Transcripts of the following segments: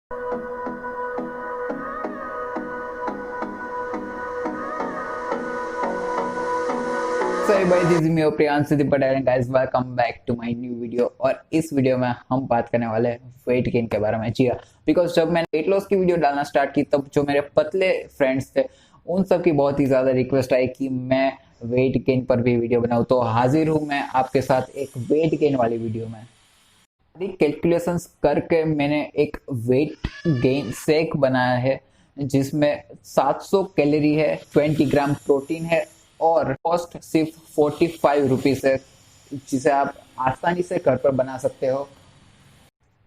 So everybody, this is me Priyansh Patel and guys, welcome back to my new video। और इस video में हम बात करने वाले हैं वेट गेन के बारे में। जी हाँ, बिकॉज जब मैंने वेट लॉस की वीडियो डालना स्टार्ट की तब जो मेरे पतले फ्रेंड्स थे उन सब की बहुत ही ज़्यादा रिक्वेस्ट आई कि मैं वेट गेन पर भी वीडियो बनाऊँ। तो हाजिर हूँ मैं आपके साथ एक वेट गेन वाली वीडियो में। कैलकुलेशंस करके मैंने एक वेट गेन शेक बनाया है जिसमें 700 कैलोरी है, 20 ग्राम प्रोटीन है और कॉस्ट सिर्फ 45 रुपीज़ है, जिसे आप आसानी से घर पर बना सकते हो।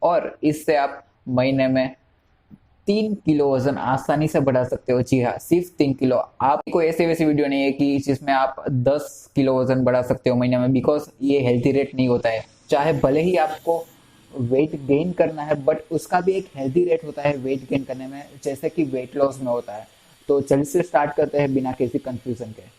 और इससे आप महीने में 3 किलो वजन आसानी से बढ़ा सकते हो। जी हाँ, सिर्फ 3 किलो। आपको ऐसे वैसी वीडियो नहीं है कि जिसमें आप 10 किलो वजन बढ़ा सकते हो महीने में, बिकॉज ये हेल्थी रेट नहीं होता है। चाहे भले ही आपको वेट गेन करना है बट उसका भी एक हेल्दी रेट होता है वेट गेन करने में, जैसे कि वेट लॉस में होता है। तो जल्दी से स्टार्ट करते हैं बिना किसी कंफ्यूजन के।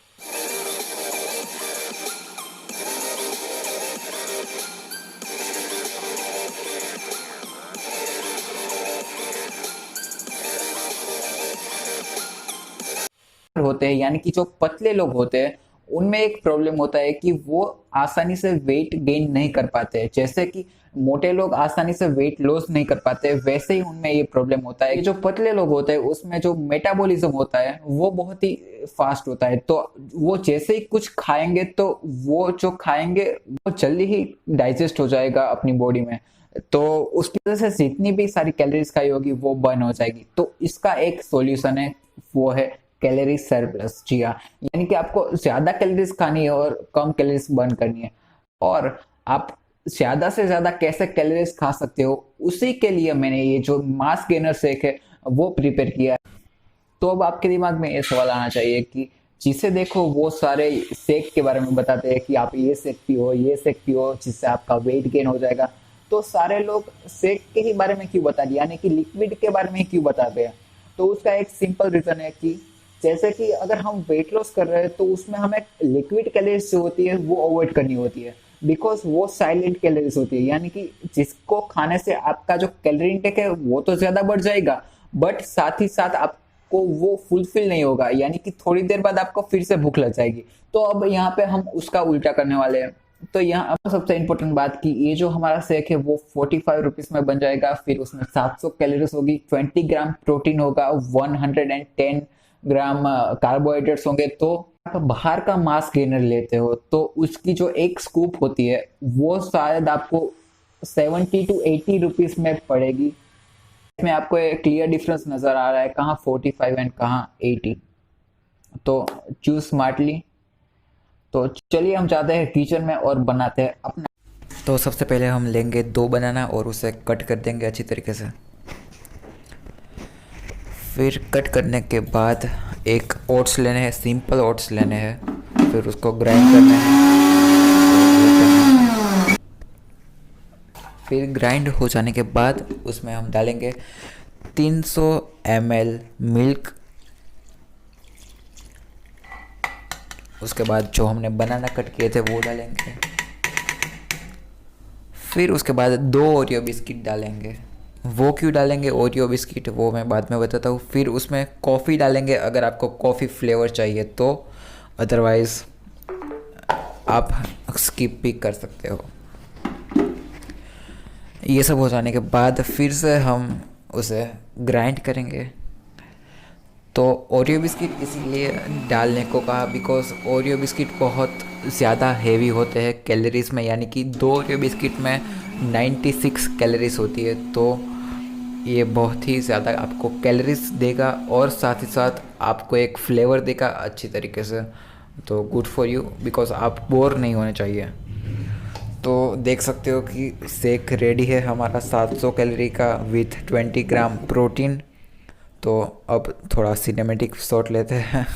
होते हैं यानी कि जो पतले लोग होते हैं उनमें एक प्रॉब्लम होता है कि वो आसानी से वेट गेन नहीं कर पाते। जैसे कि मोटे लोग आसानी से वेट लॉस नहीं कर पाते, वैसे ही उनमें ये प्रॉब्लम होता है। जो पतले लोग होते हैं उसमें जो मेटाबॉलिज्म होता है वो बहुत ही फास्ट होता है। तो वो जैसे ही कुछ खाएंगे तो वो जो खाएंगे वो जल्दी ही डाइजेस्ट हो जाएगा अपनी बॉडी में। तो उसकी वजह से जितनी भी सारी कैलोरीज खाई होगी वो बर्न हो जाएगी। तो इसका एक सॉल्यूशन है, वो है कैलोरी सरप्लस। जी हाँ, यानी कि आपको ज्यादा कैलोरीज खानी है और कम कैलोरीज बर्न करनी है। और आप ज्यादा से ज्यादा कैसे कैलोरीज खा सकते हो उसी के लिए मैंने ये जो मास गेनर शेक है वो प्रिपेयर किया है। तो अब आपके दिमाग में ये सवाल आना चाहिए कि जिसे देखो वो सारे शेक के बारे में बताते हैं कि आप ये शेक पियो, ये शेक पियो, जिससे आपका वेट गेन हो जाएगा। तो सारे लोग शेक के ही बारे में क्यों बता दिए, यानी कि लिक्विड के बारे में ही क्यों बताते हैं? तो उसका एक सिंपल रीजन है कि जैसे कि अगर हम वेट लॉस कर रहे हैं तो उसमें हमें लिक्विड कैलोरीज जो होती है वो अवॉइड करनी होती है, बिकॉज वो साइलेंट कैलोरीज होती है। यानी कि जिसको खाने से आपका जो कैलोरी इंटेक है वो तो ज्यादा बढ़ जाएगा बट साथ ही साथ आपको वो फुलफिल नहीं होगा, यानी कि थोड़ी देर बाद आपको फिर से भूख लग जाएगी। तो अब यहाँ पे हम उसका उल्टा करने वाले हैं। तो यहाँ अब सबसे इंपॉर्टेंट बात कि ये जो हमारा शेक है वो 45 रुपीज में बन जाएगा। फिर उसमें 700 कैलोरीज होगी, 20 ग्राम प्रोटीन होगा, 110 ग्राम कार्बोहाइड्रेट्स होंगे। तो आप बाहर का मास गेनर लेते हो तो उसकी जो एक स्कूप होती है वो शायद आपको 70 to 80 रुपीज में पड़ेगी। इसमें आपको एक क्लियर डिफरेंस नजर आ रहा है, कहाँ 45 एंड कहाँ 80। तो चूज स्मार्टली। तो चलिए हम जाते हैं किचन में और बनाते हैं अपना। तो सबसे पहले हम लेंगे 2 बनाना और उसे कट कर देंगे अच्छी तरीके से। फिर कट करने के बाद एक ओट्स लेने हैं, सिंपल ओट्स लेने हैं। फिर उसको ग्राइंड करना है। फिर ग्राइंड हो जाने के बाद उसमें हम डालेंगे 300 ml मिल्क। उसके बाद जो हमने बनाना कट किए थे वो डालेंगे। फिर उसके बाद 2 ओरियो बिस्किट डालेंगे। वो क्यों डालेंगे ओरियो बिस्किट वो मैं बाद में बताता हूँ। फिर उसमें कॉफ़ी डालेंगे अगर आपको कॉफ़ी फ्लेवर चाहिए तो, अदरवाइज़ आप स्किप भी कर सकते हो। ये सब हो जाने के बाद फिर से हम उसे ग्राइंड करेंगे। तो ओरियो बिस्किट इसीलिए डालने को कहा बिकॉज ओरियो बिस्किट बहुत ज़्यादा हेवी होते हैं कैलोरीज में, यानी कि 2 ओरियो बिस्किट में 96 कैलोरीज होती है। तो ये बहुत ही ज़्यादा आपको कैलोरीज देगा और साथ ही साथ आपको एक फ्लेवर देगा अच्छी तरीके से। तो गुड फॉर यू, बिकॉज आप बोर नहीं होने चाहिए। तो देख सकते हो कि शेक रेडी है हमारा 700 कैलोरी का विथ 20 ग्राम प्रोटीन। तो अब थोड़ा सिनेमेटिक शॉट लेते हैं।